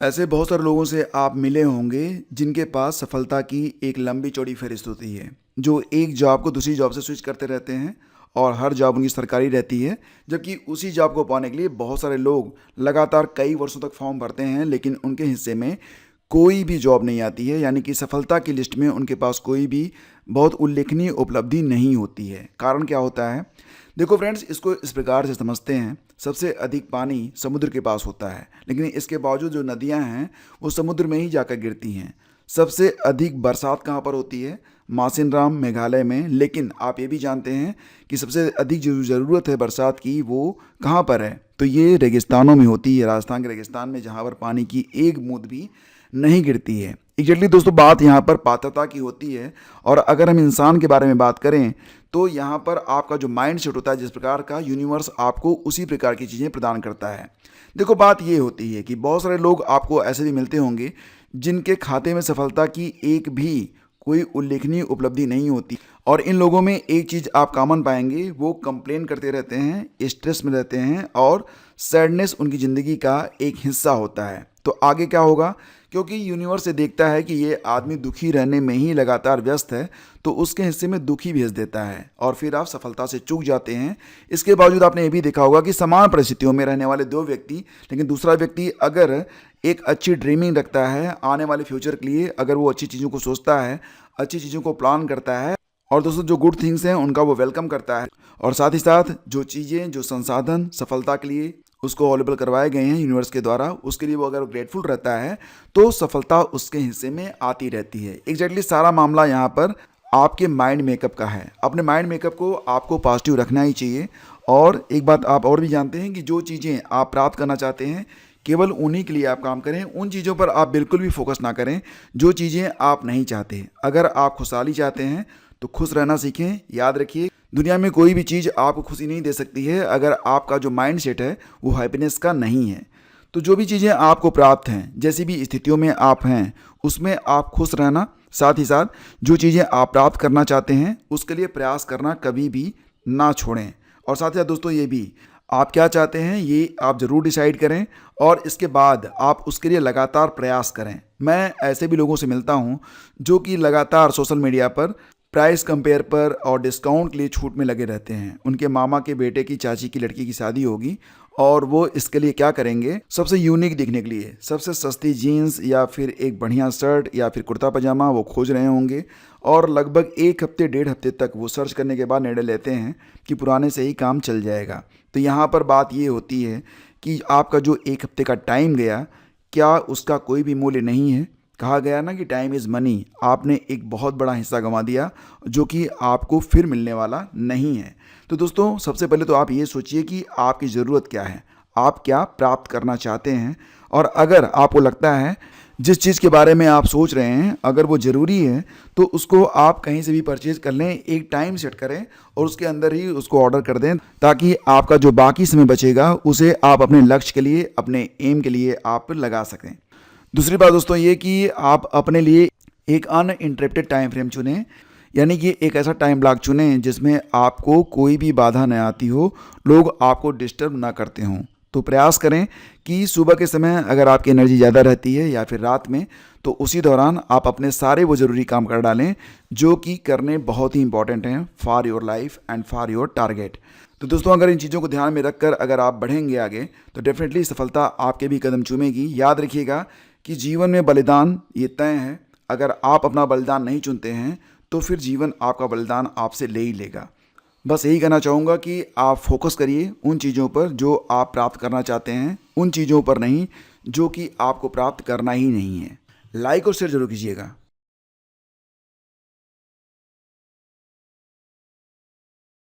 ऐसे बहुत सारे लोगों से आप मिले होंगे जिनके पास सफलता की एक लंबी चौड़ी फहरिस्त होती है, जो एक जॉब को दूसरी जॉब से स्विच करते रहते हैं और हर जॉब उनकी सरकारी रहती है। जबकि उसी जॉब को पाने के लिए बहुत सारे लोग लगातार कई वर्षों तक फॉर्म भरते हैं, लेकिन उनके हिस्से में कोई भी जॉब नहीं आती है, यानी कि सफलता की लिस्ट में उनके पास कोई भी बहुत उल्लेखनीय उपलब्धि नहीं होती है। कारण क्या होता है? देखो फ्रेंड्स, इसको इस प्रकार से समझते हैं। सबसे अधिक पानी समुद्र के पास होता है, लेकिन इसके बावजूद जो नदियां हैं वो समुद्र में ही जाकर गिरती हैं। सबसे अधिक बरसात कहाँ पर होती है? मासिनराम, मेघालय में। लेकिन आप ये भी जानते हैं कि सबसे अधिक जो ज़रूरत है बरसात की वो कहाँ पर है? तो ये रेगिस्तानों में होती है, राजस्थान के रेगिस्तान में, जहाँ पर पानी की एक बूंद भी नहीं गिरती है। एग्जैक्टली दोस्तों, बात यहाँ पर पात्रता की होती है। और अगर हम इंसान के बारे में बात करें तो यहाँ पर आपका जो माइंड सेट होता है, जिस प्रकार का यूनिवर्स आपको उसी प्रकार की चीज़ें प्रदान करता है। देखो, बात ये होती है कि बहुत सारे लोग आपको ऐसे भी मिलते होंगे जिनके खाते में सफलता की एक भी कोई उल्लेखनीय उपलब्धि नहीं होती। और इन लोगों में एक चीज़ आप कॉमन पाएंगे, वो कंप्लेन करते रहते हैं, स्ट्रेस में रहते हैं और सैडनेस उनकी ज़िंदगी का एक हिस्सा होता है। तो आगे क्या होगा? क्योंकि यूनिवर्स से देखता है कि ये आदमी दुखी रहने में ही लगातार व्यस्त है, तो उसके हिस्से में दुखी भेज देता है और फिर आप सफलता से चूक जाते हैं। इसके बावजूद आपने ये भी देखा होगा कि समान परिस्थितियों में रहने वाले दो व्यक्ति, लेकिन दूसरा व्यक्ति अगर एक अच्छी ड्रीमिंग रखता है आने वाले फ्यूचर के लिए, अगर वो अच्छी चीज़ों को सोचता है, अच्छी चीज़ों को प्लान करता है और दोस्तों जो गुड थिंग्स हैं उनका वो वेलकम करता है, और साथ ही साथ जो चीज़ें, जो संसाधन सफलता के लिए उसको अवेलेबल करवाए गए हैं यूनिवर्स के द्वारा, उसके लिए वो अगर ग्रेटफुल रहता है तो सफलता उसके हिस्से में आती रहती है। एग्जैक्टली सारा मामला यहाँ पर आपके माइंड मेकअप का है। अपने माइंड मेकअप को आपको पॉजिटिव रखना ही चाहिए। और एक बात आप और भी जानते हैं कि जो चीज़ें आप प्राप्त करना चाहते हैं केवल उन्हीं के लिए आप काम करें, उन चीज़ों पर आप बिल्कुल भी फोकस ना करें जो चीज़ें आप नहीं चाहते। अगर आप खुशहाली चाहते हैं तो खुश रहना सीखें। याद रखिए, दुनिया में कोई भी चीज़ आपको खुशी नहीं दे सकती है अगर आपका जो माइंड सेट है वो हैप्पीनेस का नहीं है। तो जो भी चीज़ें आपको प्राप्त हैं, जैसी भी स्थितियों में आप हैं, उसमें आप खुश रहना। साथ ही साथ जो चीज़ें आप प्राप्त करना चाहते हैं उसके लिए प्रयास करना कभी भी ना छोड़ें। और साथ ही साथ दोस्तों, ये भी आप क्या चाहते हैं ये आप ज़रूर डिसाइड करें और इसके बाद आप उसके लिए लगातार प्रयास करें। मैं ऐसे भी लोगों से मिलता हूँ जो कि लगातार सोशल मीडिया पर प्राइस कंपेयर पर और डिस्काउंट के लिए छूट में लगे रहते हैं। उनके मामा के बेटे की चाची की लड़की की शादी होगी और वो इसके लिए क्या करेंगे? सबसे यूनिक दिखने के लिए सबसे सस्ती जीन्स या फिर एक बढ़िया शर्ट या फिर कुर्ता पजामा वो खोज रहे होंगे और लगभग 1 हफ्ते 1.5 हफ्ते तक वो सर्च करने के बाद निर्णय लेते हैं कि पुराने से ही काम चल जाएगा। तो यहाँ पर बात ये होती है कि आपका जो 1 हफ्ते का टाइम गया, क्या उसका कोई भी मूल्य नहीं है? कहा गया ना कि टाइम इज़ मनी। आपने एक बहुत बड़ा हिस्सा गंवा दिया जो कि आपको फिर मिलने वाला नहीं है। तो दोस्तों, सबसे पहले तो आप ये सोचिए कि आपकी ज़रूरत क्या है, आप क्या प्राप्त करना चाहते हैं। और अगर आपको लगता है जिस चीज़ के बारे में आप सोच रहे हैं अगर वो ज़रूरी है तो उसको आप कहीं से भी परचेज़ कर लें, एक टाइम सेट करें और उसके अंदर ही उसको ऑर्डर कर दें, ताकि आपका जो बाकी समय बचेगा उसे आप अपने लक्ष्य के लिए, अपने एम के लिए आप लगा सकें। दूसरी बात दोस्तों ये कि आप अपने लिए एक अनइंटरप्टेड टाइम फ्रेम चुनें, यानी कि एक ऐसा टाइम ब्लॉक चुनें जिसमें आपको कोई भी बाधा न आती हो, लोग आपको डिस्टर्ब ना करते हों। तो प्रयास करें कि सुबह के समय अगर आपकी एनर्जी ज़्यादा रहती है या फिर रात में, तो उसी दौरान आप अपने सारे वो ज़रूरी काम कर डालें जो कि करने बहुत ही इंपॉर्टेंट हैं for your life and for your target. तो दोस्तों, अगर इन चीज़ों को ध्यान में रखकर अगर आप बढ़ेंगे आगे तो डेफिनेटली सफलता आपके भी कदम चूमेगी। याद रखिएगा कि जीवन में बलिदान ये तय है। अगर आप अपना बलिदान नहीं चुनते हैं तो फिर जीवन आपका बलिदान आपसे ले ही लेगा। बस यही कहना चाहूँगा कि आप फोकस करिए उन चीज़ों पर जो आप प्राप्त करना चाहते हैं, उन चीज़ों पर नहीं जो कि आपको प्राप्त करना ही नहीं है। लाइक और शेयर जरूर कीजिएगा।